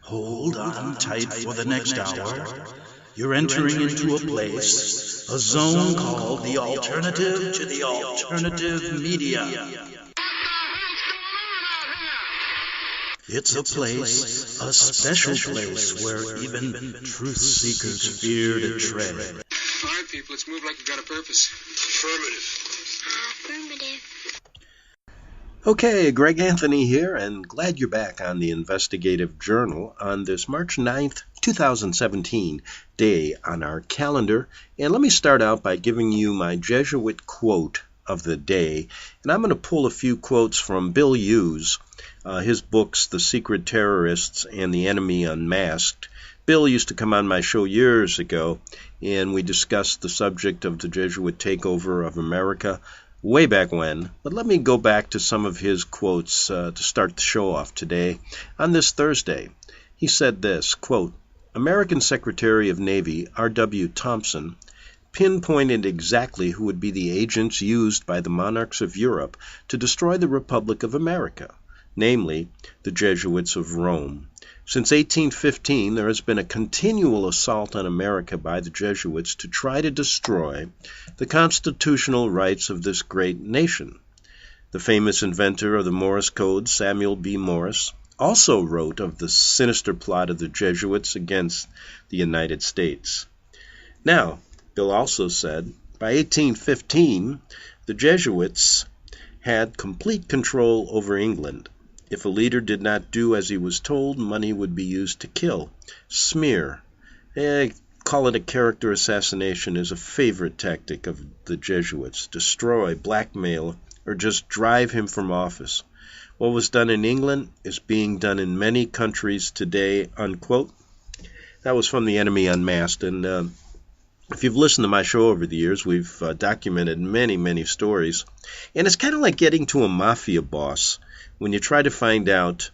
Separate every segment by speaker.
Speaker 1: Hold on tight for the next hour. You're entering into a place, a zone called the alternative to the alternative media. It's a place, a special place where even truth seekers fear to tread.
Speaker 2: All right, people, let's move like we've got a purpose.
Speaker 3: Affirmative.
Speaker 4: Okay, Greg Anthony here, and glad you're back on the Investigative Journal on this March 9th, 2017 day on our calendar. And let me start out by giving you my Jesuit quote of the day. And I'm going to pull a few quotes from Bill Hughes, his books, The Secret Terrorists and The Enemy Unmasked. Bill used to come on my show years ago, and we discussed the subject of the Jesuit takeover of America way back when. But let me go back to some of his quotes to start the show off today. On this Thursday, he said this, quote, American Secretary of Navy R.W. Thompson pinpointed exactly who would be the agents used by the monarchs of Europe to destroy the Republic of America, namely the Jesuits of Rome. Since 1815, there has been a continual assault on America by the Jesuits to try to destroy the constitutional rights of this great nation. The famous inventor of the Morse Code, Samuel B. Morse, also wrote of the sinister plot of the Jesuits against the United States. Now, Bill also said, by 1815, the Jesuits had complete control over England. If a leader did not do as he was told, money would be used to kill, smear. Call it a character assassination is a favorite tactic of the Jesuits. Destroy, blackmail, or just drive him from office. What was done in England is being done in many countries today, unquote. That was from The Enemy Unmasked. And if you've listened to my show over the years, we've documented many, many stories. And it's kind of like getting to a mafia boss when you try to find out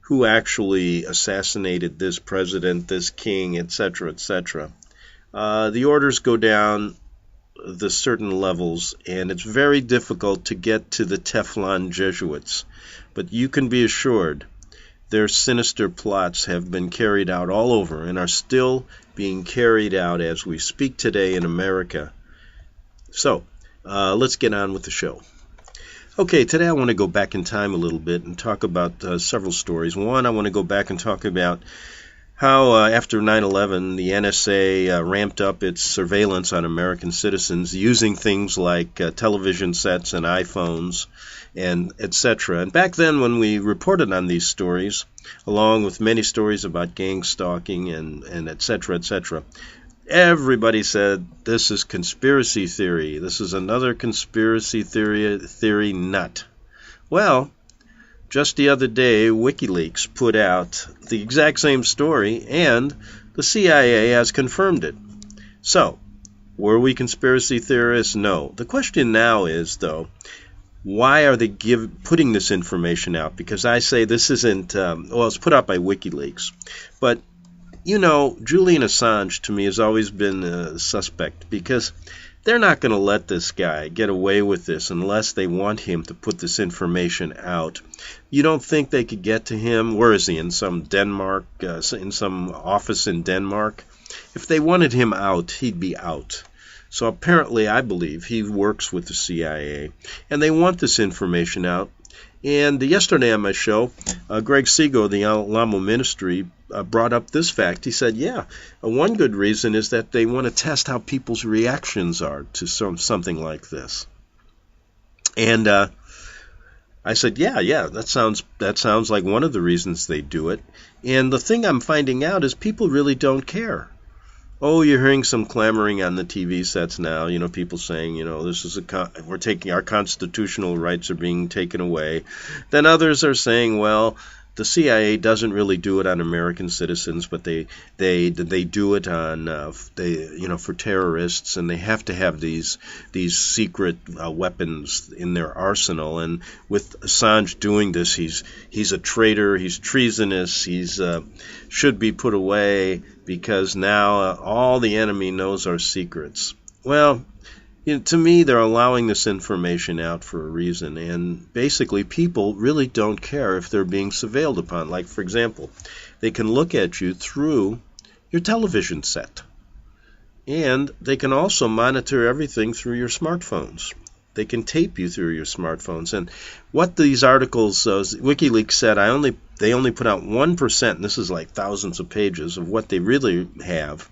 Speaker 4: who actually assassinated this president, this king, etc., etc. The orders go down the certain levels, and it's very difficult to get to the Teflon Jesuits. But you can be assured their sinister plots have been carried out all over and are still being carried out as we speak today in America. So, let's get on with the show. Okay, today I want to go back in time a little bit and talk about several stories. One, I want to go back and talk about how after 9/11, the NSA ramped up its surveillance on American citizens using things like television sets and iPhones and etc. And back then when we reported on these stories, along with many stories about gang stalking and etc., etc., everybody said, this is conspiracy theory. This is another conspiracy theory nut. Well, just the other day, WikiLeaks put out the exact same story, and the CIA has confirmed it. So, were we conspiracy theorists? No. The question now is, though, why are they putting this information out? Because I say this isn't, it's put out by WikiLeaks. But you know, Julian Assange, to me, has always been a suspect because they're not going to let this guy get away with this unless they want him to put this information out. You don't think they could get to him? Where is he? In some Denmark, in some office in Denmark? If they wanted him out, he'd be out. So apparently, I believe, he works with the CIA, and they want this information out. And yesterday on my show, Greg Segal of the Alamo Ministry brought up this fact. He said, one good reason is that they want to test how people's reactions are to something like this. And I said, that sounds like one of the reasons they do it. And the thing I'm finding out is people really don't care. Oh, you're hearing some clamoring on the TV sets now, people saying, this is we're taking our constitutional rights are being taken away. Then others are saying, well, the CIA doesn't really do it on American citizens, but they do it on for terrorists, and they have to have these secret weapons in their arsenal. And with Assange doing this, he's a traitor, he's treasonous, he's should be put away because now all the enemy knows our secrets. Well, to me, they're allowing this information out for a reason, and basically people really don't care if they're being surveilled upon. Like, for example, they can look at you through your television set. And they can also monitor everything through your smartphones. They can tape you through your smartphones. And what these articles, WikiLeaks said, they only put out 1%, and this is like thousands of pages, of what they really have.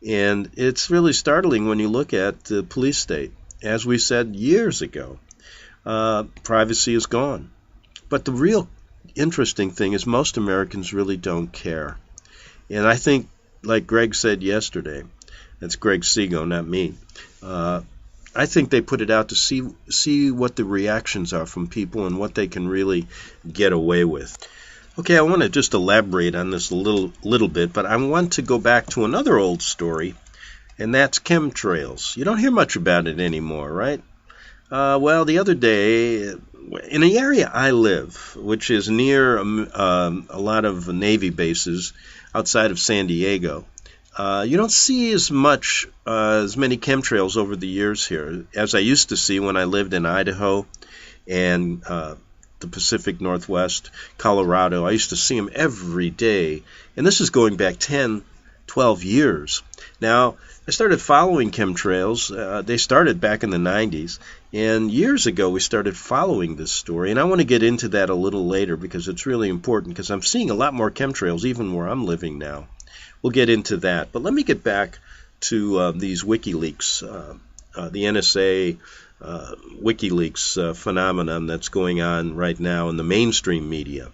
Speaker 4: And it's really startling when you look at the police state. As we said years ago, privacy is gone. But the real interesting thing is most Americans really don't care. And I think, like Greg said yesterday, that's Greg Seago, not me, I think they put it out to see what the reactions are from people and what they can really get away with. Okay, I want to just elaborate on this a little bit, but I want to go back to another old story, and that's Chem Trails. You don't hear much about it anymore, right? Well, the other day, in the area I live, which is near a lot of Navy bases outside of San Diego, you don't see as many chemtrails over the years here as I used to see when I lived in Idaho and the Pacific Northwest, Colorado. I used to see them every day, and this is going back 10, 12 years. Now, I started following chemtrails. They started back in the 90s, and years ago we started following this story, and I want to get into that a little later because it's really important, because I'm seeing a lot more chemtrails even where I'm living now. We'll get into that, but let me get back to these WikiLeaks, the NSA WikiLeaks phenomenon that's going on right now in the mainstream media.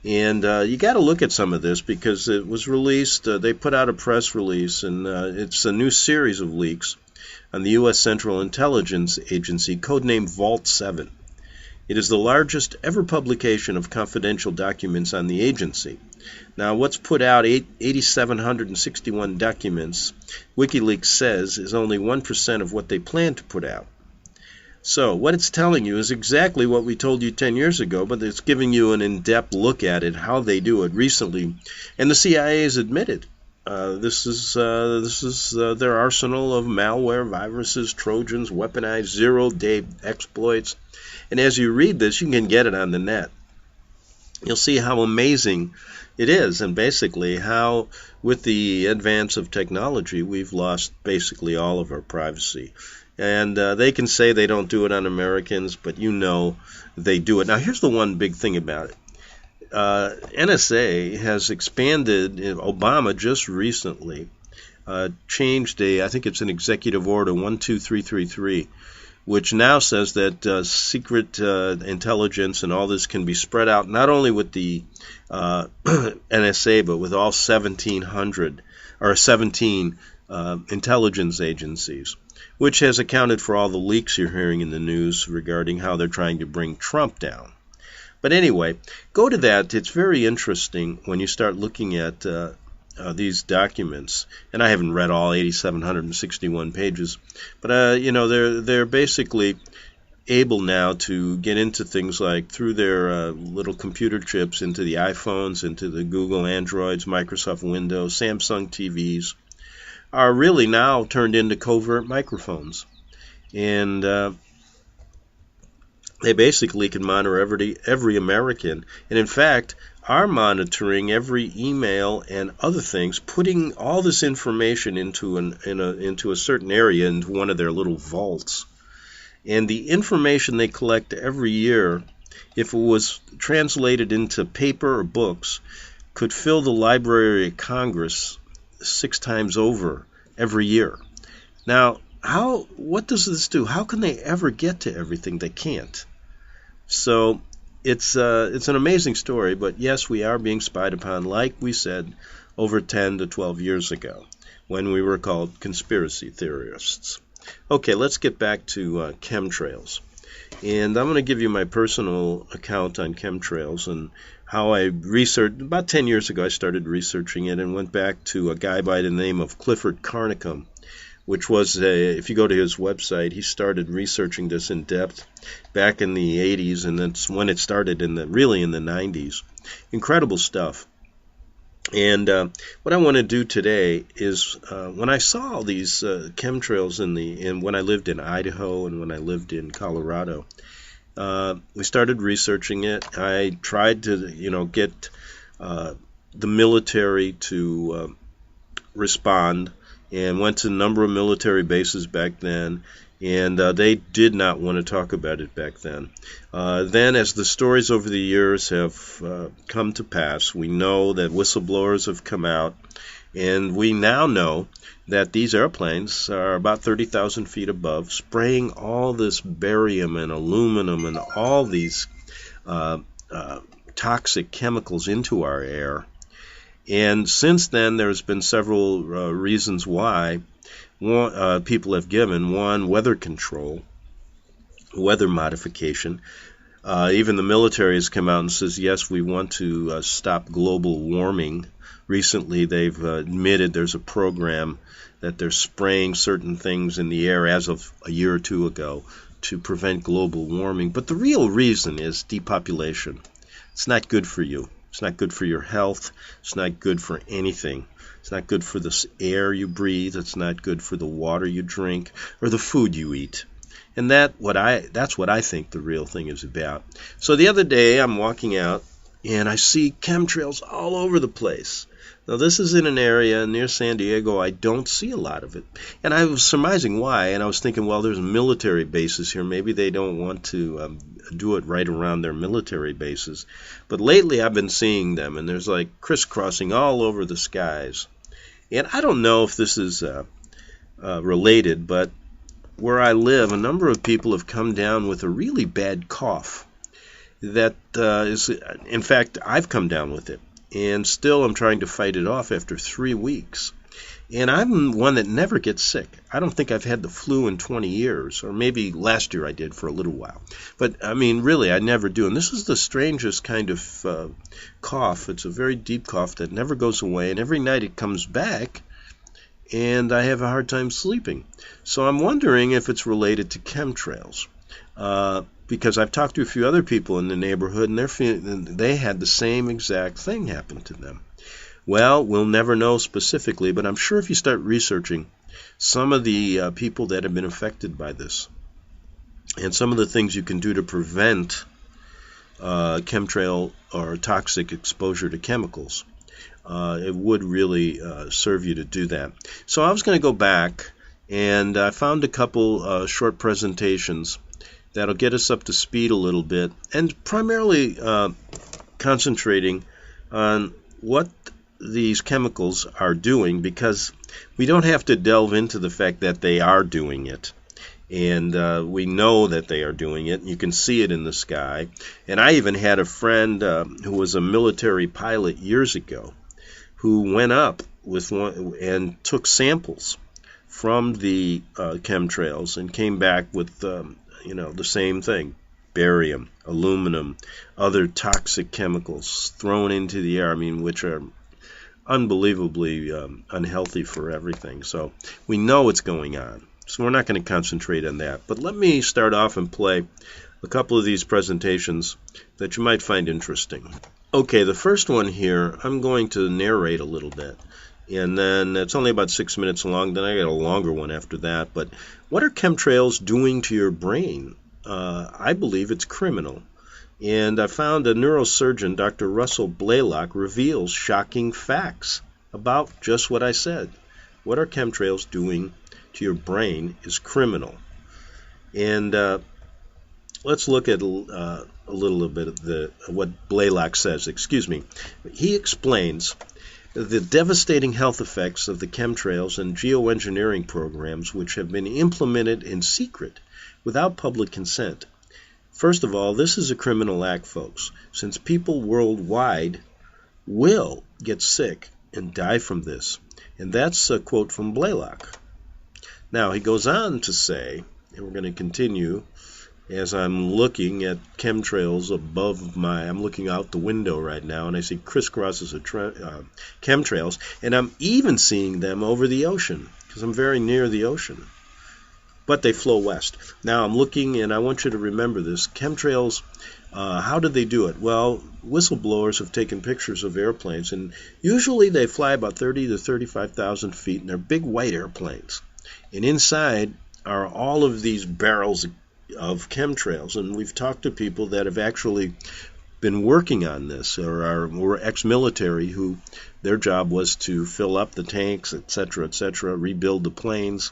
Speaker 4: And you got to look at some of this because it was released, they put out a press release, and it's a new series of leaks on the U.S. Central Intelligence Agency, codenamed Vault 7. It is the largest ever publication of confidential documents on the agency. Now, what's put out, 8,761 documents, WikiLeaks says is only 1% of what they plan to put out. So what it's telling you is exactly what we told you 10 years ago, but it's giving you an in-depth look at it, how they do it recently. And the CIA has admitted this is their arsenal of malware, viruses, trojans, weaponized zero-day exploits. And as you read this, you can get it on the net. You'll see how amazing it is, and basically how, with the advance of technology, we've lost basically all of our privacy. And they can say they don't do it on Americans, but you know they do it. Now, here's the one big thing about it. NSA has expanded. Obama just recently changed I think it's an executive order 12333, which now says that secret intelligence and all this can be spread out not only with the NSA but with all 17 intelligence agencies, which has accounted for all the leaks you're hearing in the news regarding how they're trying to bring Trump down. But anyway, go to that. It's very interesting when you start looking at these documents. And I haven't read all 8,761 pages, but they're basically able now to get into things like through their little computer chips into the iPhones, into the Google Androids, Microsoft Windows, Samsung TVs, are really now turned into covert microphones. And they basically can monitor every American, and in fact are monitoring every email and other things, putting all this information into a certain area, into one of their little vaults. And the information they collect every year, if it was translated into paper or books, could fill the Library of Congress 6 times over every year. Now, what does this do? How can they ever get to everything? They can't. So it's an amazing story, but yes, we are being spied upon, like we said, over 10 to 12 years ago, when we were called conspiracy theorists. Okay, let's get back to chemtrails. And I'm going to give you my personal account on chemtrails and how I researched. About 10 years ago, I started researching it and went back to a guy by the name of Clifford Carnicom, which was, if you go to his website, he started researching this in depth back in the 80s, and that's when it started really in the 90s. Incredible stuff. And what I want to do today is, when I saw these chemtrails when I lived in Idaho and when I lived in Colorado, we started researching it. I tried to, get the military to respond, and went to a number of military bases back then, and they did not want to talk about it back then. Then, as the stories over the years have come to pass, we know that whistleblowers have come out, and we now know that these airplanes are about 30,000 feet above, spraying all this barium and aluminum and all these toxic chemicals into our air. And since then, there's been several reasons why people have given. One, weather control, weather modification. Even the military has come out and says, yes, we want to stop global warming. Recently, they've admitted there's a program that they're spraying certain things in the air as of a year or two ago to prevent global warming. But the real reason is depopulation. It's not good for you. It's not good for your health. It's not good for anything. It's not good for the air you breathe. It's not good for the water you drink or the food you eat. And that's what I think the real thing is about. So the other day I'm walking out and I see chemtrails all over the place. Now this is in an area near San Diego. I don't see a lot of it. And I was surmising why, and I was thinking, well, there's military bases here. Maybe they don't want to do it right around their military bases. But lately I've been seeing them, and there's like crisscrossing all over the skies. And I don't know if this is related, but where I live, a number of people have come down with a really bad cough. That is, in fact, I've come down with it. And still I'm trying to fight it off after 3 weeks. And I'm one that never gets sick. I don't think I've had the flu in 20 years, or maybe last year I did for a little while. But, I mean, really, I never do. And this is the strangest kind of cough. It's a very deep cough that never goes away, and every night it comes back, and I have a hard time sleeping. So I'm wondering if it's related to chemtrails. Because I've talked to a few other people in the neighborhood, and they had the same exact thing happen to them. Well, we'll never know specifically, but I'm sure if you start researching some of the people that have been affected by this, and some of the things you can do to prevent chemtrail or toxic exposure to chemicals, it would really serve you to do that. So I was going to go back, and I found a couple short presentations that'll get us up to speed a little bit, and primarily concentrating on what these chemicals are doing, because we don't have to delve into the fact that they are doing it. And we know that they are doing it. You can see it in the sky. And I even had a friend who was a military pilot years ago who went up with one and took samples from the chemtrails and came back with the same thing: barium, aluminum, other toxic chemicals thrown into the air, which are unbelievably unhealthy for everything. So we know what's going on. So we're not going to concentrate on that. But let me start off and play a couple of these presentations that you might find interesting. Okay, the first one here, I'm going to narrate a little bit. And then it's only about 6 minutes long. Then I got a longer one after that. But what are chemtrails doing to your brain? I believe it's criminal. And I found a neurosurgeon, Dr. Russell Blaylock, reveals shocking facts about just what I said. What are chemtrails doing to your brain is criminal. And let's look at a little bit of what Blaylock says. He explains the devastating health effects of the chemtrails and geoengineering programs which have been implemented in secret without public consent. First of all, this is a criminal act, folks, since people worldwide will get sick and die from this. And that's a quote from Blaylock. Now, he goes on to say, and we're going to continue as I'm looking at chemtrails above I'm looking out the window right now, and I see crisscrosses of chemtrails, and I'm even seeing them over the ocean, because I'm very near the ocean. But they flow west. Now I'm looking, and I want you to remember this. Chemtrails, how did they do it? Well, whistleblowers have taken pictures of airplanes, and usually they fly about 30 to 35,000 feet, and they're big white airplanes. And inside are all of these barrels of chemtrails, and we've talked to people that have actually been working on this, or were ex-military who their job was to fill up the tanks, etc., rebuild the planes.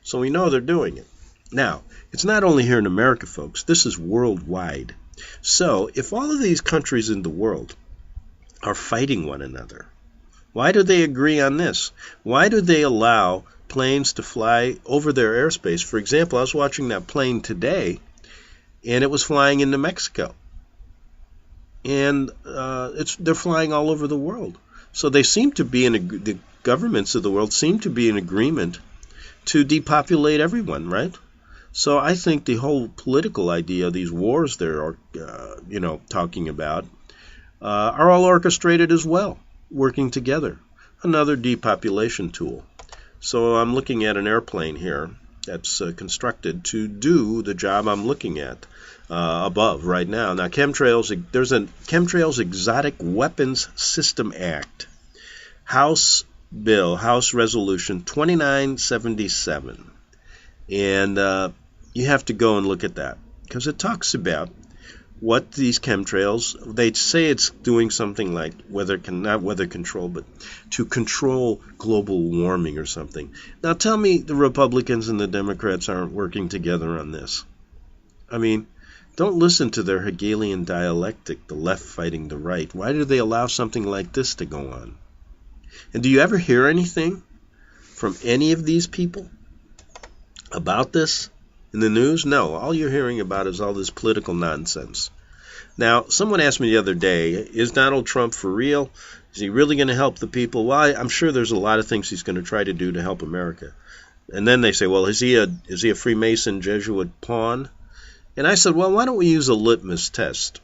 Speaker 4: So we know they're doing it. Now, it's not only here in America, folks. This is worldwide. So if all of these countries in the world are fighting one another, why do they agree on this? Why do they allow planes to fly over their airspace? For example, I was watching that plane today, and it was flying into Mexico. And they're flying all over the world. So they seem to be the governments of the world seem to be in agreement to depopulate everyone, right? So I think the whole political idea, these wars they're talking about, are all orchestrated as well, working together. Another depopulation tool. So I'm looking at an airplane here that's constructed to do the job I'm looking at above right now. Now, there's a Chemtrails Exotic Weapons System Act, House Resolution 2977. And you have to go and look at that, because it talks about what these chemtrails, they say it's doing something like not weather control, but to control global warming or something. Now tell me the Republicans and the Democrats aren't working together on this. I mean, don't listen to their Hegelian dialectic, the left fighting the right. Why do they allow something like this to go on? And do you ever hear anything from any of these people about this in the news? No, all you're hearing about is all this political nonsense. Now, someone asked me the other day, is Donald Trump for real? Is he really going to help the people? Well, I'm sure there's a lot of things he's going to try to do to help America. And then they say, well, is he a Freemason Jesuit pawn? And I said, well, why don't we use a litmus test?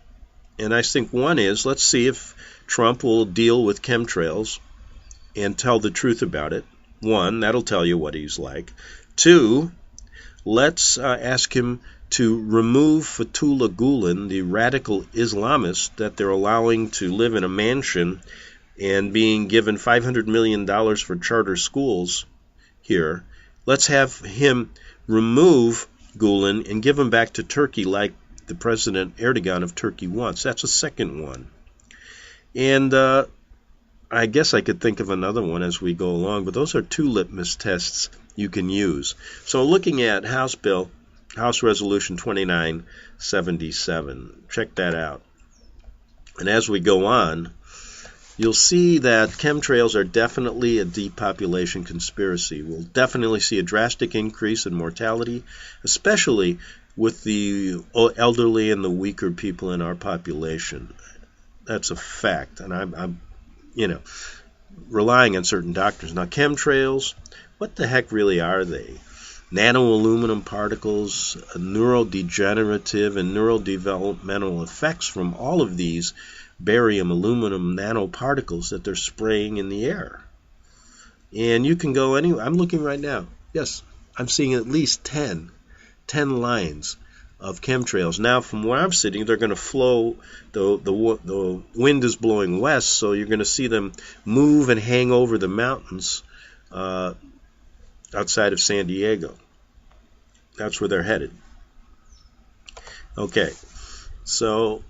Speaker 4: And I think one is, let's see if Trump will deal with chemtrails and tell the truth about it. One, that'll tell you what he's like. Two, let's ask him to remove Fethullah Gulen, the radical Islamist that they're allowing to live in a mansion and being given $500 million for charter schools here. Let's have him remove Gulen and give him back to Turkey like the President Erdogan of Turkey wants. That's a second one. And I guess I could think of another one as we go along, but those are two litmus tests you can use. So looking at House Resolution 2977, check that out. And as we go on, you'll see that chemtrails are definitely a depopulation conspiracy. We'll definitely see a drastic increase in mortality, especially with the elderly and the weaker people in our population. That's a fact, and I'm relying on certain doctors. Now, chemtrails, what the heck really are they? Nano-aluminum particles, neurodegenerative and neurodevelopmental effects from all of these barium aluminum nanoparticles that they're spraying in the air. And you can go anywhere. I'm looking right now. Yes, I'm seeing at least 10 lines of chemtrails. Now, from where I'm sitting, they're going to flow. The wind is blowing west, so you're going to see them move and hang over the mountains outside of San Diego. That's where they're headed. Okay, so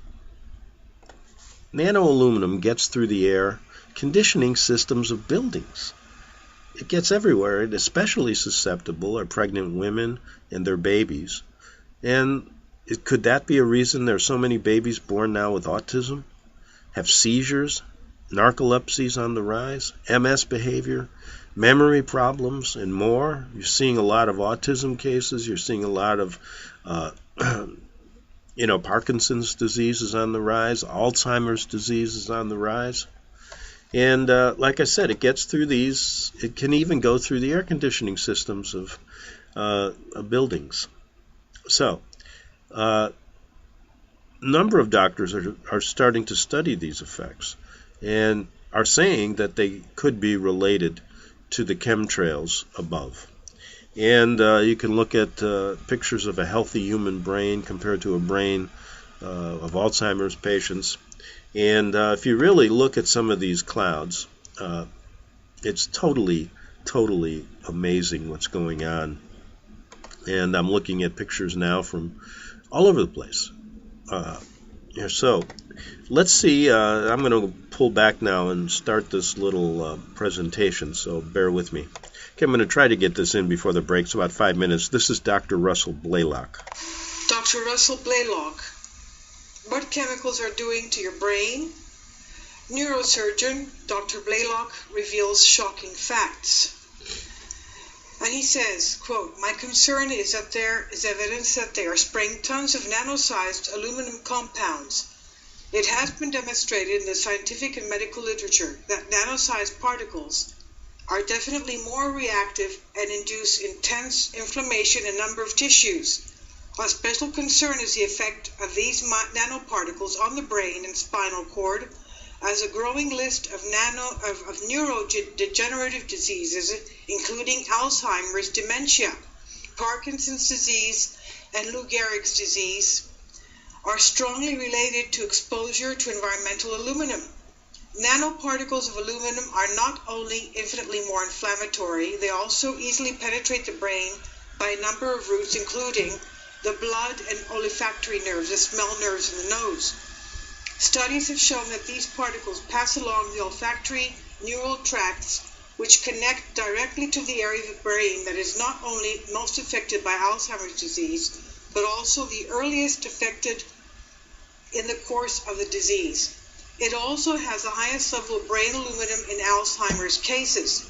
Speaker 4: nano-aluminum gets through the air, conditioning systems of buildings. It gets everywhere, and especially susceptible are pregnant women and their babies. And could that be a reason there are so many babies born now with autism, have seizures, narcolepsies on the rise, MS behavior, memory problems, and more? You're seeing a lot of autism cases. You're seeing a lot of Parkinson's disease is on the rise. Alzheimer's disease is on the rise. And like I said, it gets through these. It can even go through the air conditioning systems of buildings. So, a number of doctors are starting to study these effects and are saying that they could be related to the chemtrails above. And you can look at pictures of a healthy human brain compared to a brain of Alzheimer's patients. And if you really look at some of these clouds, it's totally amazing what's going on. And I'm looking at pictures now from all over the place. Here, so let's see. I'm going to pull back now and start this little presentation, so bear with me. Okay, I'm going to try to get this in before the break. It's about 5 minutes. This is Dr. Russell Blaylock.
Speaker 3: Dr. Russell Blaylock, what chemicals are doing to your brain? Neurosurgeon Dr. Blaylock reveals shocking facts. And he says, quote, "My concern is that there is evidence that they are spraying tons of nano-sized aluminum compounds. It has been demonstrated in the scientific and medical literature that nano-sized particles are definitely more reactive and induce intense inflammation in a number of tissues. Of special concern is the effect of these nanoparticles on the brain and spinal cord, as a growing list of neurodegenerative diseases, including Alzheimer's, dementia, Parkinson's disease, and Lou Gehrig's disease, are strongly related to exposure to environmental aluminum. Nanoparticles of aluminum are not only infinitely more inflammatory, they also easily penetrate the brain by a number of routes, including the blood and olfactory nerves, the smell nerves in the nose. Studies have shown that these particles pass along the olfactory neural tracts, which connect directly to the area of the brain that is not only most affected by Alzheimer's disease, but also the earliest affected in the course of the disease. It also has the highest level of brain aluminum in Alzheimer's cases.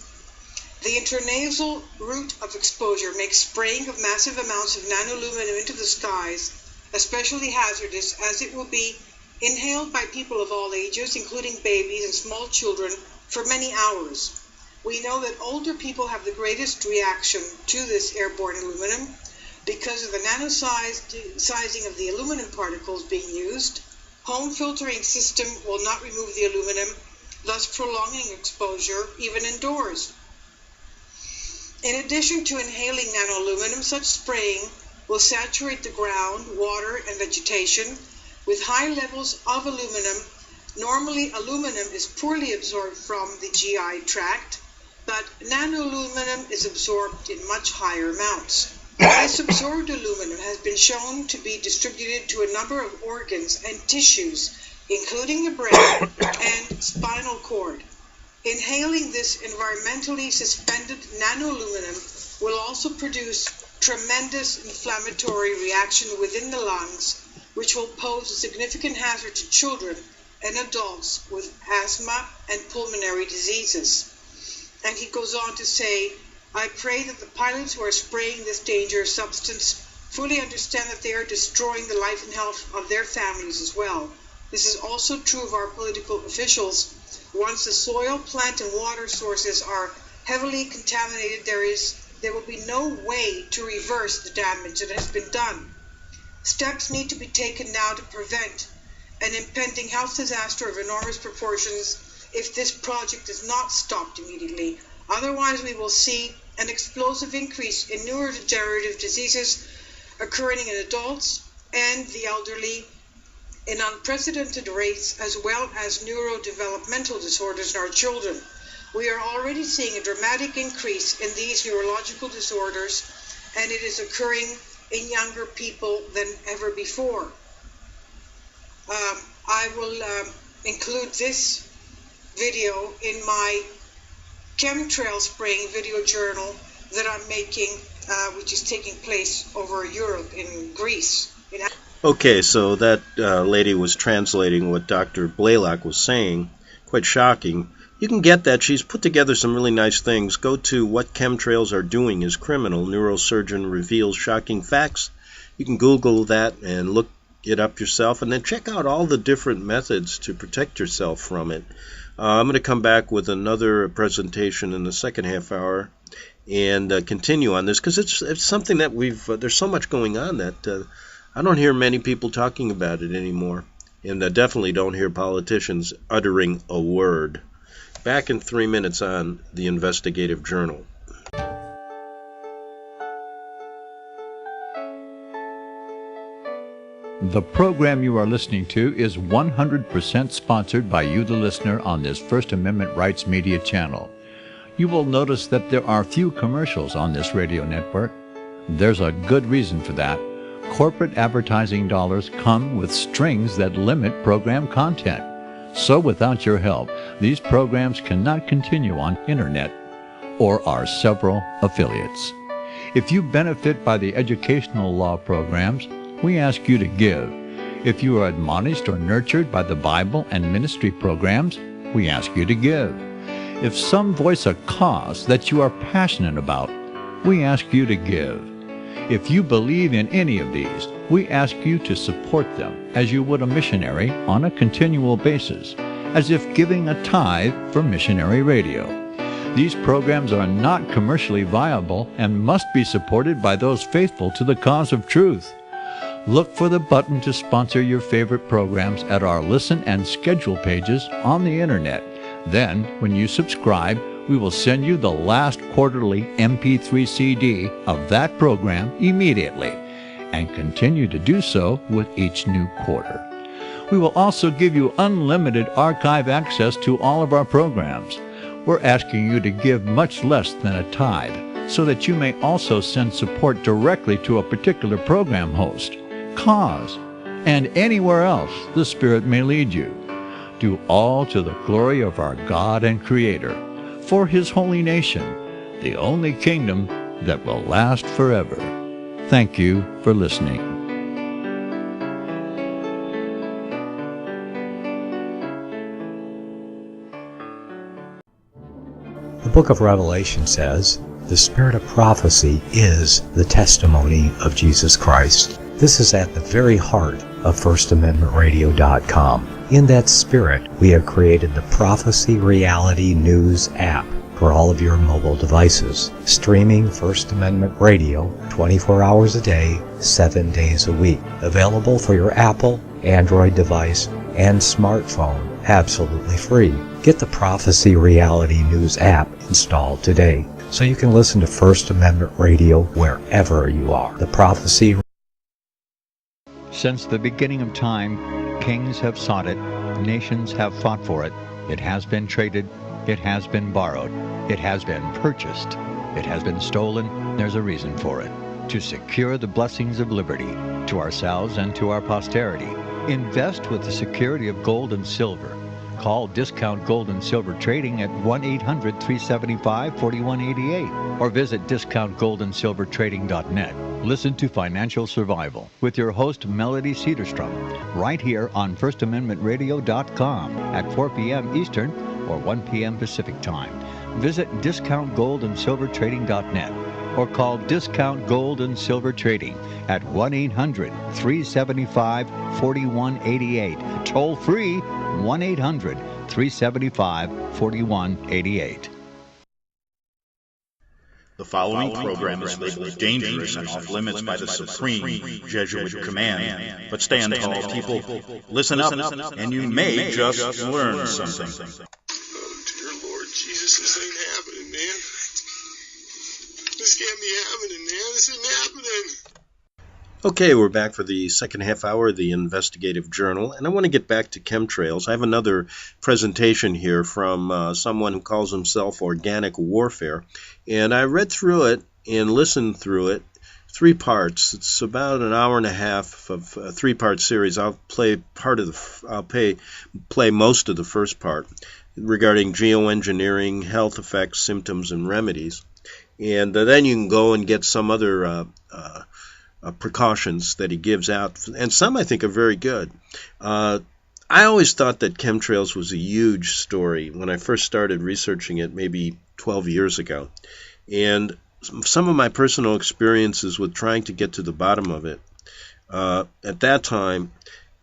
Speaker 3: The intranasal route of exposure makes spraying of massive amounts of nanoaluminum into the skies especially hazardous, as it will be inhaled by people of all ages, including babies and small children, for many hours. We know that older people have the greatest reaction to this airborne aluminum because of the nano-sizing of the aluminum particles being used. Home filtering system will not remove the aluminum, thus prolonging exposure even indoors. In addition to inhaling nanoaluminum, such spraying will saturate the ground, water, and vegetation with high levels of aluminum. Normally, aluminum is poorly absorbed from the GI tract, but nanoaluminum is absorbed in much higher amounts. This absorbed aluminum has been shown to be distributed to a number of organs and tissues, including the brain and spinal cord. Inhaling this environmentally suspended nanoaluminum will also produce tremendous inflammatory reaction within the lungs, which will pose a significant hazard to children and adults with asthma and pulmonary diseases. And he goes on to say, I pray that the pilots who are spraying this dangerous substance fully understand that they are destroying the life and health of their families as well. This is also true of our political officials. Once the soil, plant, and water sources are heavily contaminated, there will be no way to reverse the damage that has been done. Steps need to be taken now to prevent an impending health disaster of enormous proportions if this project is not stopped immediately. Otherwise, we will see an explosive increase in neurodegenerative diseases occurring in adults and the elderly in unprecedented rates, as well as neurodevelopmental disorders in our children. We are already seeing a dramatic increase in these neurological disorders, and it is occurring in younger people than ever before. I will include this video in my Chem Trails spraying video journal that I'm making, which is taking place over Europe, in Greece.
Speaker 4: Okay, so that lady was translating what Dr. Blaylock was saying. Quite shocking. You can get that. She's put together some really nice things. Go to What Chemtrails Are Doing is Criminal. Neurosurgeon Reveals Shocking Facts. You can Google that and look it up yourself, and then check out all the different methods to protect yourself from it. I'm going to come back with another presentation in the second half hour and continue on this, because it's something that there's so much going on that I don't hear many people talking about it anymore, and I definitely don't hear politicians uttering a word. Back in 3 minutes on the Investigative Journal.
Speaker 5: The program you are listening to is 100% sponsored by you, the listener, on this First Amendment Rights Media channel. You will notice that there are few commercials on this radio network. There's a good reason for that. corporate advertising dollars come with strings that limit program content. So without your help, these programs cannot continue on internet or our several affiliates. If you benefit by the educational law programs, we ask you to give. If you are admonished or nurtured by the Bible and ministry programs, we ask you to give. If some voice a cause that you are passionate about, we ask you to give. If you believe in any of these, we ask you to support them as you would a missionary on a continual basis, as if giving a tithe for missionary radio. These programs are not commercially viable and must be supported by those faithful to the cause of truth. Look for the button to sponsor your favorite programs at our listen and schedule pages on the internet. Then, when you subscribe, we will send you the last quarterly MP3 CD of that program immediately, and continue to do so with each new quarter. We will also give you unlimited archive access to all of our programs. We're asking you to give much less than a tithe, so that you may also send support directly to a particular program host, cause, and anywhere else the Spirit may lead you. Do all to the glory of our God and Creator, for His holy nation, the only kingdom that will last forever. Thank you for listening.
Speaker 6: The book of Revelation says, "The spirit of prophecy is the testimony of Jesus Christ." This is at the very heart of FirstAmendmentRadio.com. In that spirit, we have created the Prophecy Reality News app for all of your mobile devices, streaming First Amendment Radio 24 hours a day, 7 days a week. Available for your Apple, Android device, and smartphone, absolutely free. Get the Prophecy Reality News app installed today so you can listen to First Amendment Radio wherever you are. The Prophecy.
Speaker 5: Since the beginning of time, kings have sought it, nations have fought for it. It has been traded, it has been borrowed, it has been purchased, it has been stolen. There's a reason for it. To secure the blessings of liberty to ourselves and to our posterity. Invest with the security of gold and silver. Call Discount Gold and Silver Trading at 1-800-375-4188 or visit DiscountGoldandSilverTrading.net. Listen to Financial Survival with your host Melody Cedarstrom right here on FirstAmendmentRadio.com at 4 p.m. Eastern or 1 p.m. Pacific Time. Visit DiscountGoldandSilverTrading.net or call Discount Gold and Silver Trading at 1-800-375-4188. Toll free 1-800-375-4188.
Speaker 1: The following program is labeled dangerous and off limits by the supreme Jesuit command. But stand tall, people. Listen up, and you may just learn something.
Speaker 2: Oh, dear Lord Jesus, this ain't happening, man. This can't be happening, man. This isn't happening.
Speaker 4: Okay, we're back for the second half hour of the Investigative Journal, and I want to get back to Chem Trails. I have another presentation here from someone who calls himself Organic Warfare, and I read through it and listened through it, 3 parts. It's about an hour and a half of a 3-part series. I'll play most of the first part regarding geoengineering, health effects, symptoms, and remedies, and then you can go and get some other precautions that he gives out, and some I think are very good. I always thought that chemtrails was a huge story when I first started researching it maybe 12 years ago, and some of my personal experiences with trying to get to the bottom of it, at that time,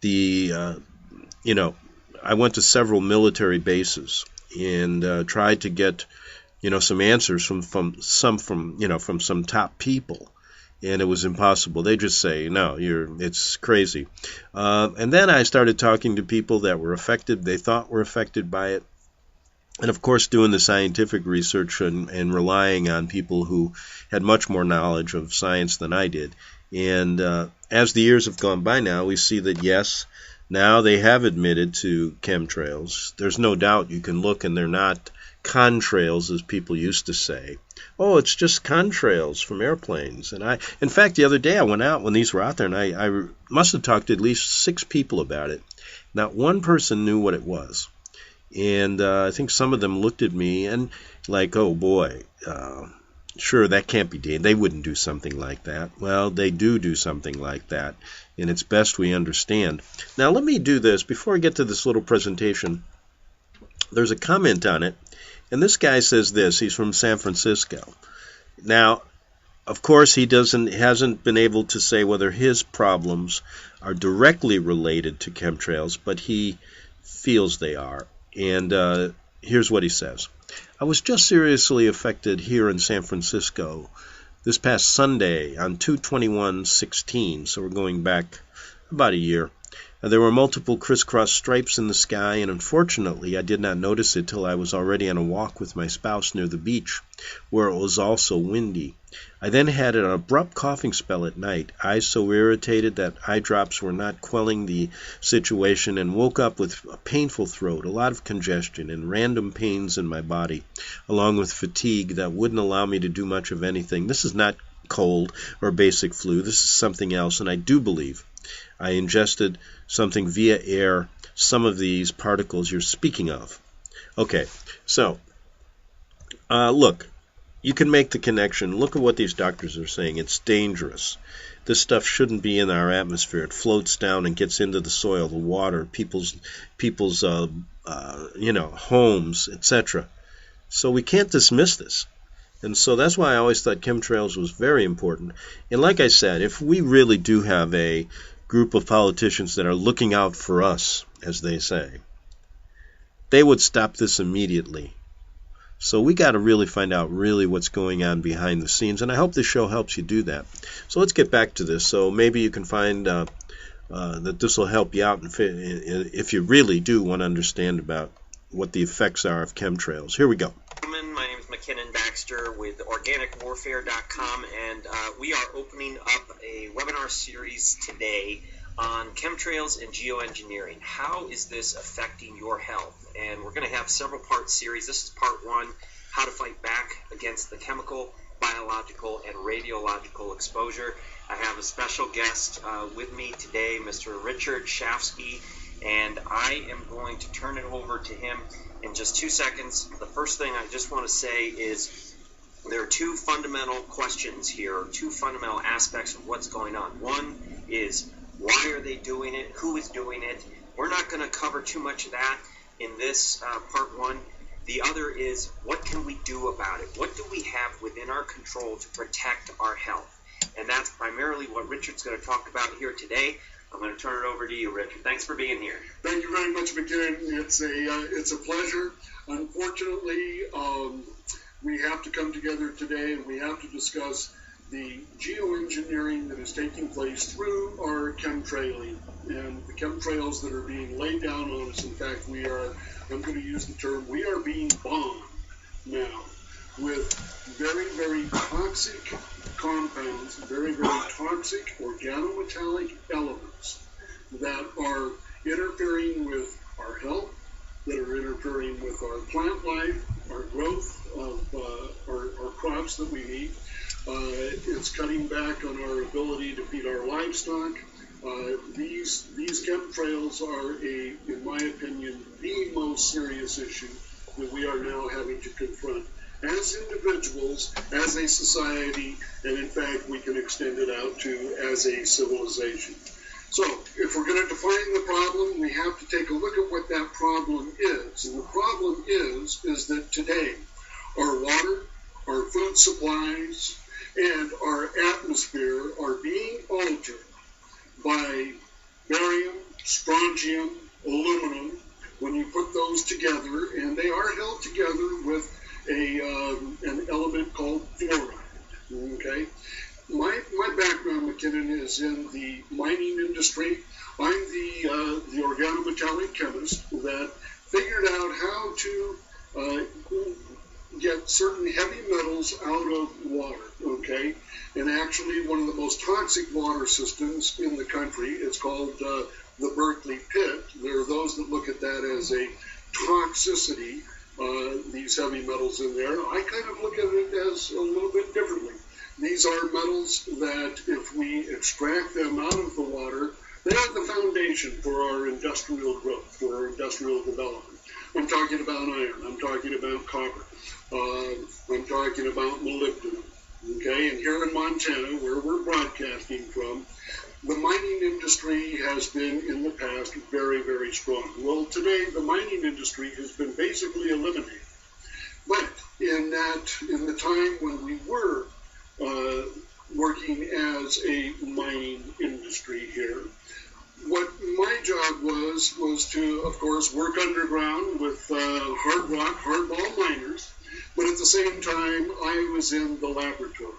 Speaker 4: I went to several military bases and tried to get some answers from some top people. And it was impossible. They just say, no, it's crazy. And then I started talking to people that were affected, they thought were affected by it. And of course, doing the scientific research and relying on people who had much more knowledge of science than I did. And as the years have gone by now, we see that, yes, now they have admitted to chemtrails. There's no doubt you can look and they're not contrails, as people used to say. Oh, it's just contrails from airplanes. And in fact, the other day I went out when these were out there, and I must have talked to at least 6 people about it. Not one person knew what it was. And I think some of them looked at me and like, oh boy, sure, that can't be done. They wouldn't do something like that. Well, they do something like that, and it's best we understand. Now, let me do this. Before I get to this little presentation, there's a comment on it, and this guy says this. He's from San Francisco. Now, of course, he hasn't been able to say whether his problems are directly related to chemtrails, but he feels they are. And here's what he says. I was just seriously affected here in San Francisco this past Sunday on 2/21/16, so we're going back about a year. There were multiple crisscross stripes in the sky, and unfortunately I did not notice it till I was already on a walk with my spouse near the beach, where it was also windy. I then had an abrupt coughing spell at night, eyes so irritated that eye drops were not quelling the situation, and woke up with a painful throat, a lot of congestion, and random pains in my body, along with fatigue that wouldn't allow me to do much of anything. This is not cold or basic flu. This is something else, and I do believe I ingested something via air, some of these particles you're speaking of. Okay, so look, you can make the connection. Look at what these doctors are saying. It's dangerous. This stuff shouldn't be in our atmosphere. It floats down and gets into the soil, the water, people's homes, etc. So we can't dismiss this. And so that's why I always thought chemtrails was very important. And like I said, if we really do have a group of politicians that are looking out for us, as they say, they would stop this immediately. So we got to really find out really what's going on behind the scenes, and I hope this show helps you do that. So let's get back to this. So maybe you can find that this will help you out if you really do want to understand about what the effects are of chemtrails. Here we go.
Speaker 7: My name is McKinnon Baxter with OrganicWarfare.com, and we are opening up a webinar series today on chemtrails and geoengineering. How is this affecting your health? And we're going to have several part series. This is part 1, how to fight back against the chemical, biological, and radiological exposure. I have a special guest with me today, Mr. Richard Shafsky, and I am going to turn it over to him in just 2 seconds. The first thing I just want to say is there are 2 fundamental questions here, 2 fundamental aspects of what's going on. One is, why are they doing it? Who is doing it? We're not going to cover too much of that in this part 1. The other is, what can we do about it? What do we have within our control to protect our health? And that's primarily what Richard's going to talk about here today. I'm going to turn it over to you, Richard. Thanks for being here.
Speaker 2: Thank you very much, McKinnon. It's a pleasure. Unfortunately, we have to come together today and we have to discuss the geoengineering that is taking place through our chemtrailing and the chemtrails that are being laid down on us. In fact, I'm going to use the term, we are being bombed now with very, very toxic compounds, very, very toxic organometallic elements that are interfering with our health, that are interfering with our plant life, our growth of our crops that we need. It's cutting back on our ability to feed our livestock. These chemtrails are, in my opinion, the most serious issue that we are now having to confront as individuals, as a society, and in fact we can extend it out to as a civilization. So if we're going to define the problem, we have to take a look at what that problem is. And the problem is that today our water, our food supplies, and our atmosphere are being altered by barium, strontium, aluminum, when you put those together, and they are held together with an element called fluoride. Okay? My background, McKinnon, is in the mining industry. I'm the organometallic chemist that figured out how to get certain heavy metals out of water, okay? And actually one of the most toxic water systems in the country is called the Berkeley Pit. There are those that look at that as a toxicity these heavy metals in there. I kind of look at it as a little bit differently. These are metals that if we extract them out of the water, they are the foundation for our industrial growth, for our industrial development. I'm talking about iron, I'm talking about copper, I'm talking about molybdenum. Okay, and here in Montana, where we're broadcasting from, the mining industry has been in the past very, very strong. Well, today the mining industry has been basically eliminated. But in the time when we were working as a mining industry here, what my job was to, of course, work underground with hard rock, hardball miners, but at the same time, I was in the laboratory.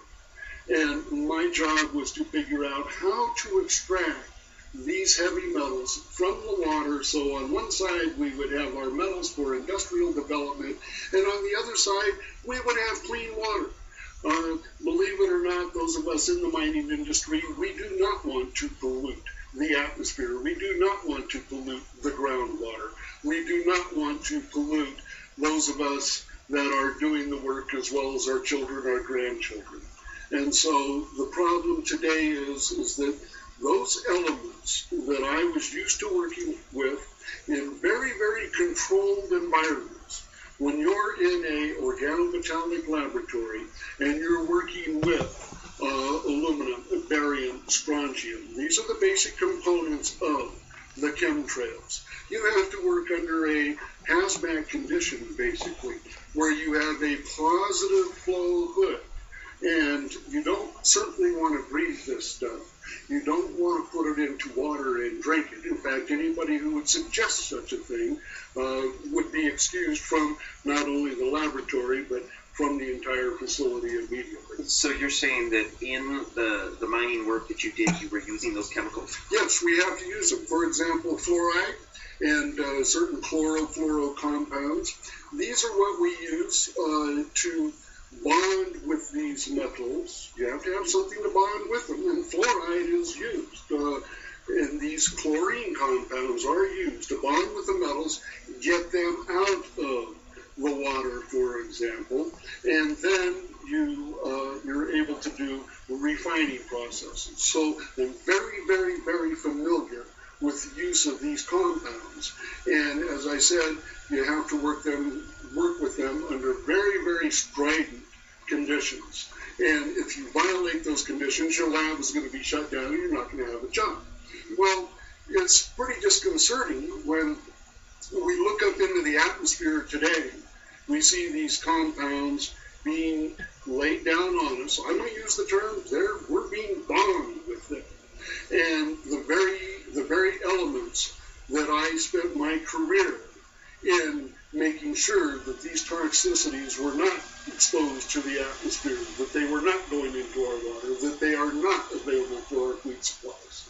Speaker 2: And my job was to figure out how to extract these heavy metals from the water. So on one side, we would have our metals for industrial development, and on the other side, we would have clean water. Believe it or not, those of us in the mining industry, we do not want to pollute the atmosphere. We do not want to pollute the groundwater. We do not want to pollute those of us that are doing the work, as well as our children, our grandchildren. And so the problem today is that those elements that I was used to working with in very, very controlled environments, when you're in a organometallic laboratory and you're working with aluminum, barium, strontium, these are the basic components of the Chem Trails. You have to work under a hazmat condition, basically, where you have a positive flow hood. And you don't certainly want to breathe this stuff. You don't want to put it into water and drink it. In fact, anybody who would suggest such a thing would be excused from not only the laboratory, but from the entire facility immediately.
Speaker 7: So you're saying that in the mining work that you did, you were using those chemicals?
Speaker 2: Yes, we have to use them. For example, fluoride and certain chlorofluoro compounds. These are what we use to bond with these metals. You have to have something to bond with them, and fluoride is used. And these chlorine compounds are used to bond with the metals, get them out of the water, for example, and then you're able to do refining processes. So I'm very, very, very familiar with the use of these compounds. And as I said, you have to work with them under very, very strident conditions. And if you violate those conditions, your lab is going to be shut down and you're not going to have a job. Well, it's pretty disconcerting when we look up into the atmosphere today. We see these compounds being laid down on us. I'm going to use the term, we're being bombed with them. And the very elements that I spent my career in making sure that these toxicities were not exposed to the atmosphere, that they were not going into our water, that they are not available for our food supplies,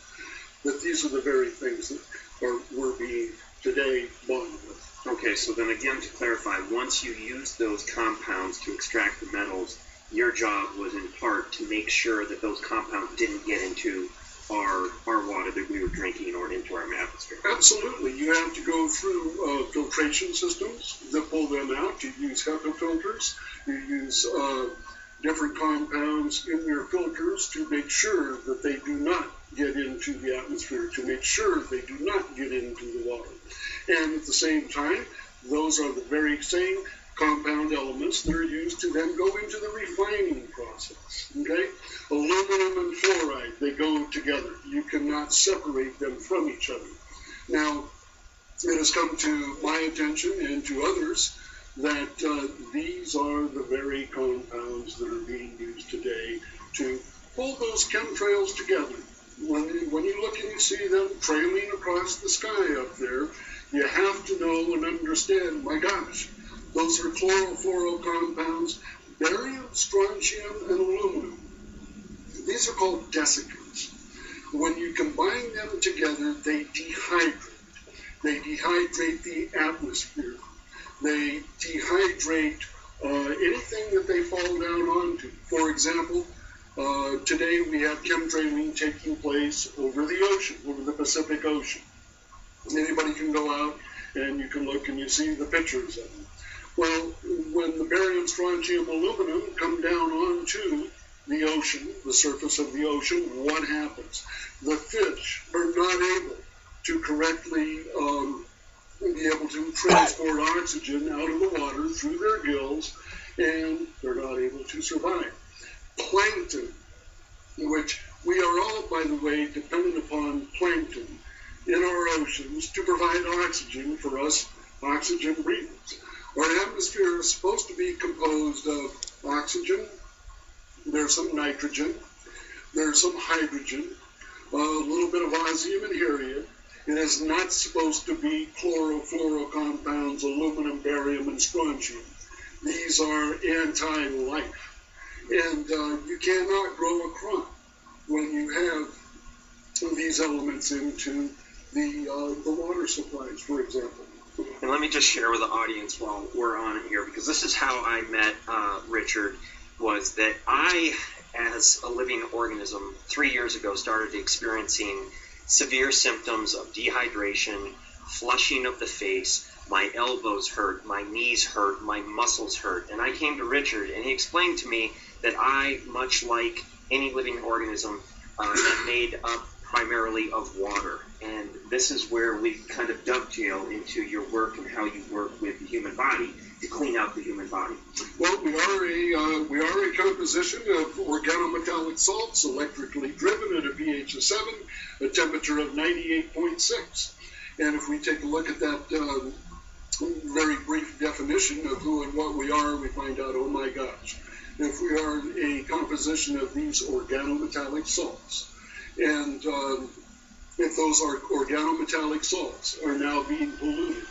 Speaker 2: that these are the very things that we're being today bonded with.
Speaker 7: Okay, so then again, to clarify, once you used those compounds to extract the metals, your job was in part to make sure that those compounds didn't get into our water that we were drinking or into our atmosphere.
Speaker 2: Absolutely. You have to go through filtration systems that pull them out. You use HEPA filters. You use different compounds in your filters to make sure that they do not get into the atmosphere, to make sure they do not get into the water. And at the same time, those are the very same compound elements that are used to then go into the refining process. Okay? Aluminum and fluoride, they go together. You cannot separate them from each other. Now, it has come to my attention and to others that these are the very compounds that are being used today to pull those chemtrails together. When you look and you see them trailing across the sky up there, you have to know and understand, my gosh, those are chlorofluoro compounds, barium, strontium, and aluminum. These are called desiccants. When you combine them together, they dehydrate. They dehydrate the atmosphere. They dehydrate anything that they fall down onto. For example, today we have chemtrailing taking place over the ocean, over the Pacific Ocean. Anybody can go out and you can look and you see the pictures of them. Well, when the barium, strontium, aluminum come down onto the ocean, the surface of the ocean, what happens? The fish are not able to correctly be able to transport oxygen out of the water through their gills, and they're not able to survive. Plankton, which we are all, by the way, dependent upon plankton in our oceans to provide oxygen for us oxygen breathers. Our atmosphere is supposed to be composed of oxygen, there's some nitrogen, there's some hydrogen, a little bit of osmium and helium. It is not supposed to be chlorofluorocompounds, aluminum, barium, and strontium. These are anti-life. And you cannot grow a crop when you have these elements into the water supplies, for example.
Speaker 7: And let me just share with the audience while we're on it here, because this is how I met Richard, was that I, as a living organism, 3 years ago started experiencing severe symptoms of dehydration, flushing of the face, my elbows hurt, my knees hurt, my muscles hurt. And I came to Richard, and he explained to me that I, much like any living organism, am made up primarily of water. And this is where we kind of dovetail into your work and how you work with the human body to clean out the human body.
Speaker 2: Well, we are a composition of organometallic salts, electrically driven at a pH of 7, a temperature of 98.6. And if we take a look at that very brief definition of who and what we are, we find out, oh my gosh, if we are a composition of these organometallic salts, and if those are organometallic salts are now being polluted,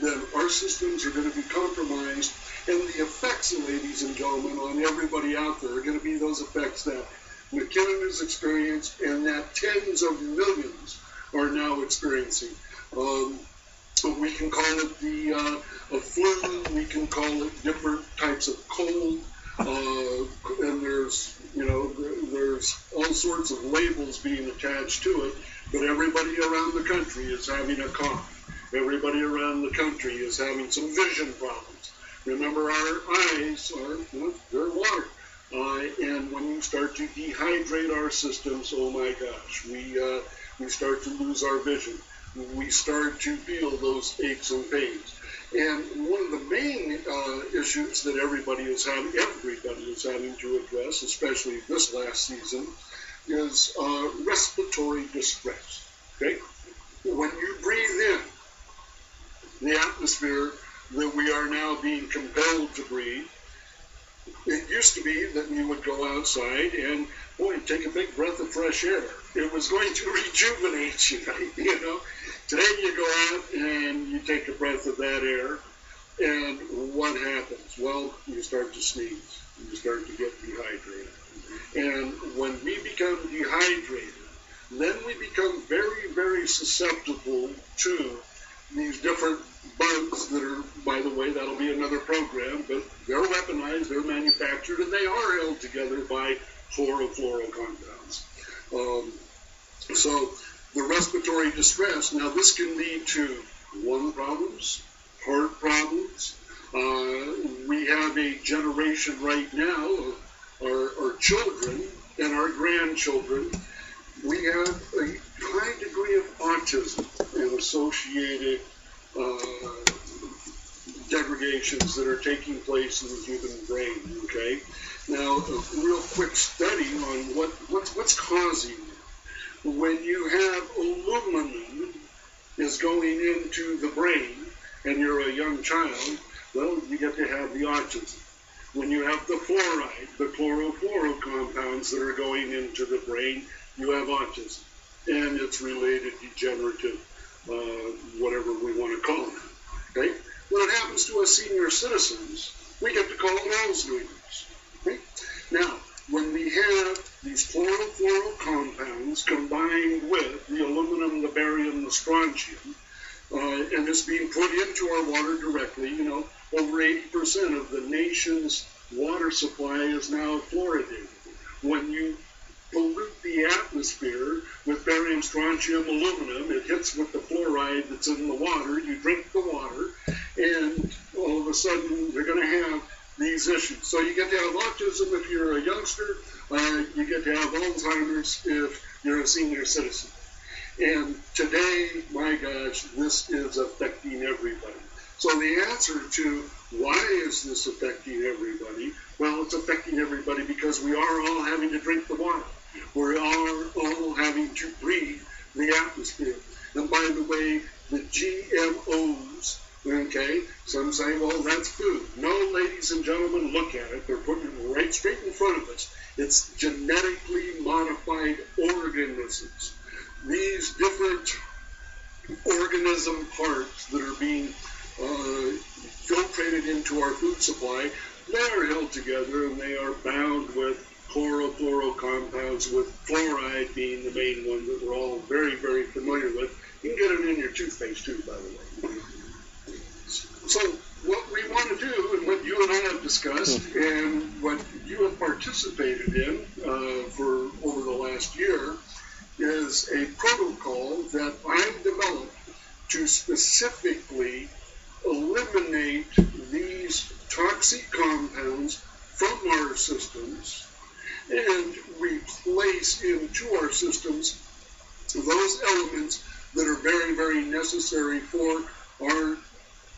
Speaker 2: then our systems are going to be compromised, and the effects, ladies and gentlemen, on everybody out there are going to be those effects that McKinnon has experienced and that tens of millions are now experiencing. We can call it a flu, we can call it different types of cold, and there's all sorts of labels being attached to it, but everybody around the country is having a cough. Everybody around the country is having some vision problems. Remember, our eyes are, they're water. And when you start to dehydrate our systems, oh my gosh, we start to lose our vision. We start to feel those aches and pains. And one of the main issues that everybody is having to address, especially this last season, is respiratory distress. Okay? When you breathe in the atmosphere that we are now being compelled to breathe, it used to be that you would go outside and, boy, take a big breath of fresh air. It was going to rejuvenate you, Today you go out and you take a breath of that air, and what happens? Well, you start to sneeze. You start to get dehydrated. And when we become dehydrated, then we become very, very susceptible to these different bugs that are, by the way, that'll be another program, but they're weaponized, they're manufactured, and they are held together by chlorofluorocompounds. So the respiratory distress, now this can lead to lung problems, heart problems. We have a generation right now of our children and our grandchildren. We have a high degree of autism and associated degradations that are taking place in the human brain, okay? Now, a real quick study on what's causing it. When you have aluminum is going into the brain and you're a young child, well, you get to have the autism. When you have the fluoride, the chlorofluorocompounds that are going into the brain, you have autism. And it's related degenerative, whatever we want to call it. Okay? When it happens to us senior citizens, we get to call it Alzheimer's. Okay? Now, when we have these chlorofluorocompounds combined with the aluminum, the barium, the strontium, and it's being put into our water directly, over 80% of the nation's water supply is now fluoridated. When you pollute the atmosphere with barium, strontium, aluminum, it hits with the fluoride that's in the water, you drink the water, and all of a sudden they're going to have these issues. So you get to have autism if you're a youngster. You get to have Alzheimer's if you're a senior citizen. And today, my gosh, this is affecting everybody. So the answer to why is this affecting everybody? Well, it's affecting everybody because we are all having to drink the water. We are all having to breathe the atmosphere. And by the way, the GMOs, okay, some say, well, that's food. No, ladies and gentlemen, look at it. They're putting it right straight in front of us. It's genetically modified organisms. These different organism parts that are being filtrated into our food supply, they are held together and they are bound with chlorofluoro compounds, with fluoride being the main one that we're all very, very familiar with. You can get it in your toothpaste too, by the way. So what we want to do, and what you and I have discussed, and what you have participated in for over the last year, is a protocol that I've developed to specifically eliminate these toxic compounds from our systems and replace into our systems those elements that are very, very necessary for our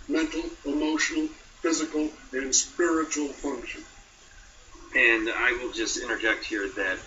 Speaker 2: mental, emotional, physical, and spiritual function.
Speaker 7: And I will just interject here that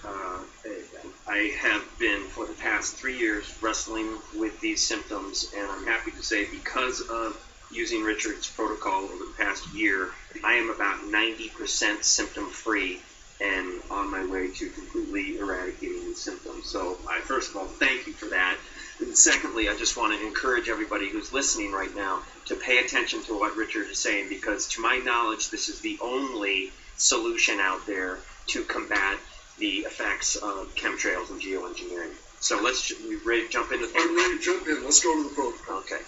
Speaker 7: I have been, for the past 3 years, wrestling with these symptoms, and I'm happy to say because of using Richard's protocol over the past year, I am about 90% symptom-free and on my way to completely eradicating these symptoms. So I, first of all, thank you for that. And secondly, I just want to encourage everybody who's listening right now to pay attention to what Richard is saying, because to my knowledge, this is the only solution out there to combat the effects of chemtrails and geoengineering. So we ready to jump into the protocol?
Speaker 2: I'm ready to jump in. Let's go to the protocol.
Speaker 7: Okay.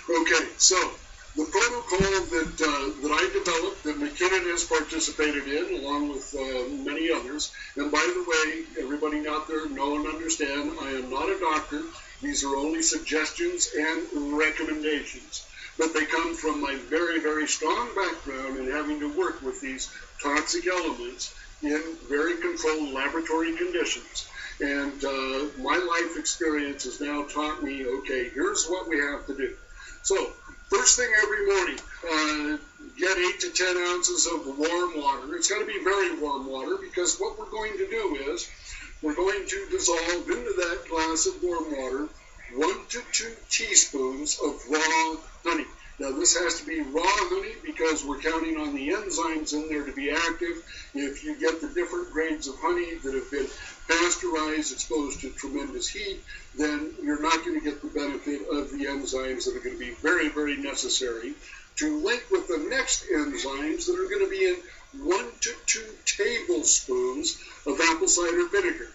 Speaker 2: Okay, so the protocol that I developed, that McKinnon has participated in, along with many others, and by the way, everybody out there know and understand, I am not a doctor. These are only suggestions and recommendations. But they come from my very, very strong background in having to work with these toxic elements in very controlled laboratory conditions. And my life experience has now taught me, okay, here's what we have to do. So, first thing every morning, get 8 to 10 ounces of warm water. It's got to be very warm water, because what we're going to do is we're going to dissolve into that glass of warm water 1 to 2 teaspoons of raw honey. Now, this has to be raw honey because we're counting on the enzymes in there to be active. If you get the different grades of honey that have been pasteurized, exposed to tremendous heat, then you're not going to get the benefit of the enzymes that are going to be very, very necessary to link with the next enzymes that are going to be in 1 to 2 tablespoons of apple cider vinegar.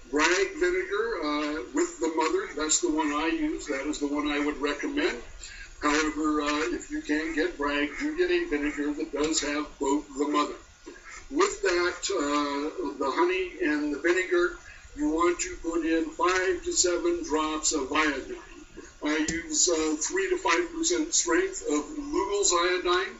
Speaker 2: Bragg vinegar with the mother, that's the one I use. That is the one I would recommend. However, if you can get Bragg, you get a vinegar that does have both the mother. With that, the honey and the vinegar, you want to put in 5 to 7 drops of iodine. I use 3 to 5% strength of Lugal's iodine.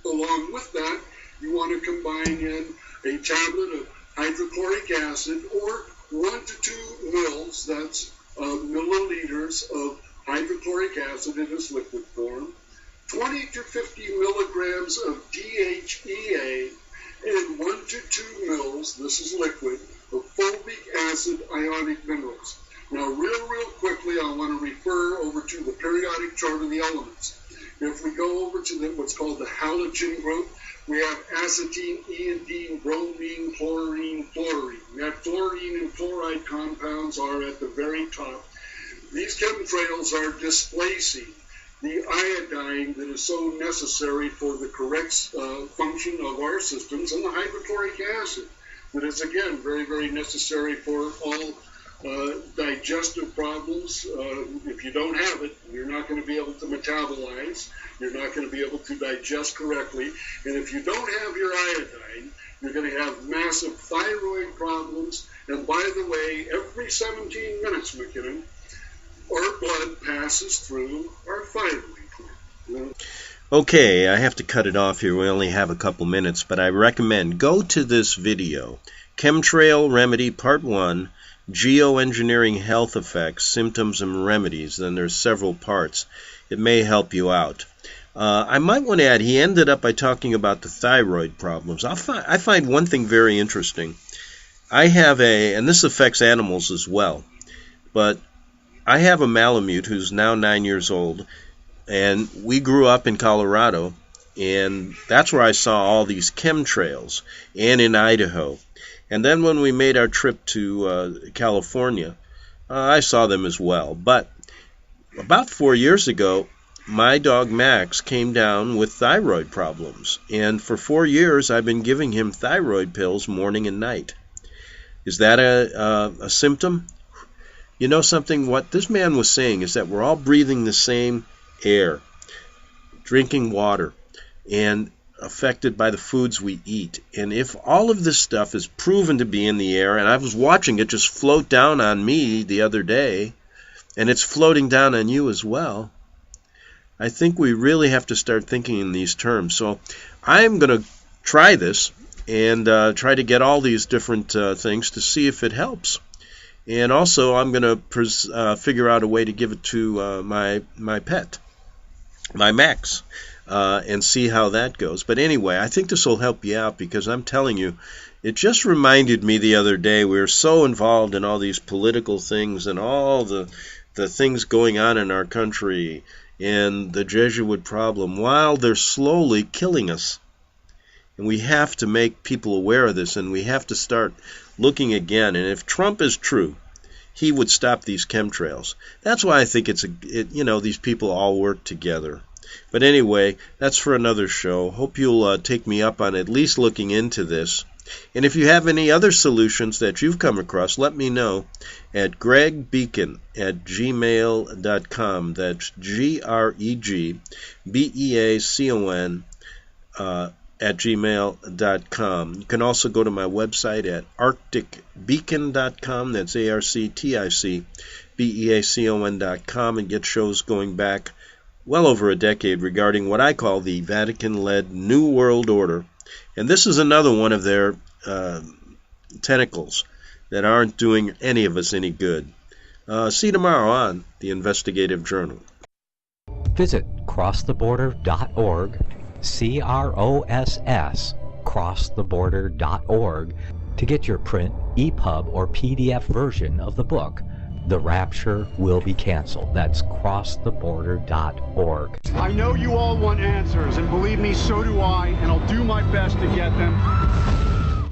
Speaker 2: Along with that, you want to combine in a tablet of hydrochloric acid or 1 to 2 mils, that's milliliters of hydrochloric acid in its liquid form, 20 to 50 milligrams of DHEA, and 1 to 2 mils, this is liquid, of fulvic acid ionic minerals. Now, real quickly, I want to refer over to the periodic chart of the elements. If we go over to what's called the halogen group, we have acetine, iodine, bromine, chlorine, fluorine. Now, fluorine and fluoride compounds are at the very top. These chemtrails are displacing the iodine that is so necessary for the correct function of our systems, and the hydrochloric acid that is, again, very, very necessary for all digestive problems. If you don't have it, you're not going to be able to metabolize. You're not going to be able to digest correctly. And if you don't have your iodine, you're going to have massive thyroid problems. And by the way, every 17 minutes, McKinnon, our blood passes through our thyroid gland.
Speaker 4: Okay, I have to cut it off here. We only have a couple minutes, but I recommend go to this video, Chemtrail Remedy Part 1, Geoengineering Health Effects, Symptoms and Remedies. Then there's several parts. It may help you out. I might want to add, he ended up by talking about the thyroid problems. I find one thing very interesting. I have and this affects animals as well, but I have a Malamute who's now 9 years old, and we grew up in Colorado, and that's where I saw all these chemtrails, and in Idaho. And then when we made our trip to California, I saw them as well. But about 4 years ago, my dog Max came down with thyroid problems, and for 4 years I've been giving him thyroid pills morning and night. Is that a symptom? You know something? What this man was saying is that we're all breathing the same air, drinking water, and affected by the foods we eat. And if all of this stuff is proven to be in the air, and I was watching it just float down on me the other day, and it's floating down on you as well, I think we really have to start thinking in these terms. So I'm going to try this and try to get all these different things to see if it helps. And also I'm going to figure out a way to give it to my pet, my Max, and see how that goes. But anyway, I think this will help you out, because I'm telling you, it just reminded me the other day, we were so involved in all these political things and all the things going on in our country and the Jesuit problem, while they're slowly killing us. And we have to make people aware of this, and we have to start looking again. And if Trump is true, he would stop these chemtrails. That's why I think these people all work together. But anyway, that's for another show. Hope you'll take me up on at least looking into this. And if you have any other solutions that you've come across, let me know at gregbeacon@gmail.com. That's GREGBEACON at gmail.com. You can also go to my website at arcticbeacon.com. That's ARCTICBEACON.com, and get shows going back well over a decade regarding what I call the Vatican-led New World Order. And this is another one of their tentacles that aren't doing any of us any good. See you tomorrow on the Investigative Journal.
Speaker 6: Visit crosstheborder.org, CROSS, crosstheborder.org, to get your print, EPUB, or PDF version of the book, The Rapture Will Be Canceled. That's crosstheborder.org.
Speaker 8: I know you all want answers, and believe me, so do I, and I'll do my best to get them.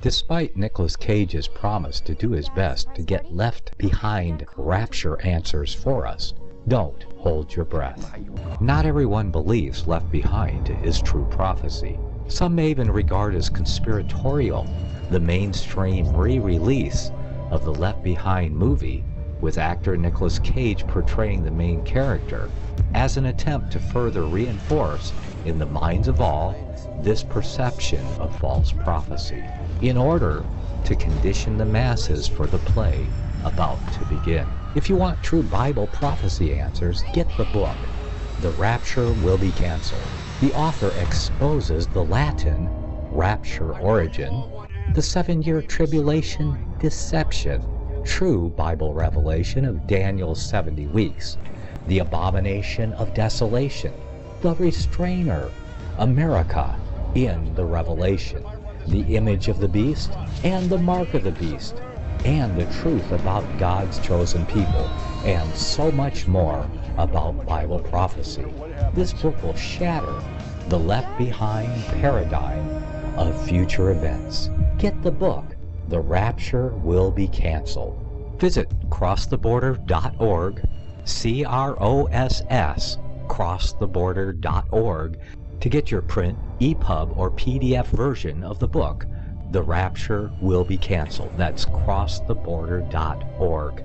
Speaker 6: Despite Nicolas Cage's promise to do his best to get left behind rapture answers for us, don't hold your breath. Not everyone believes Left Behind is true prophecy. Some may even regard as conspiratorial the mainstream re-release of the Left Behind movie, with actor Nicolas Cage portraying the main character, as an attempt to further reinforce in the minds of all this perception of false prophecy, in order to condition the masses for the play about to begin. If you want true Bible prophecy answers, get the book, The Rapture Will Be Canceled. The author exposes the Latin rapture origin, the 7-year tribulation deception, true Bible revelation of Daniel's 70 weeks, the abomination of desolation, the restrainer, America in the Revelation, the image of the beast and the mark of the beast, and the truth about God's chosen people, and so much more about Bible prophecy. This book will shatter the Left Behind paradigm of future events. Get the book, The Rapture Will Be Canceled. Visit crosstheborder.org, CROSS, crosstheborder.org, to get your print, EPUB, or PDF version of the book, The Rapture Will Be Canceled. That's crosstheborder.org.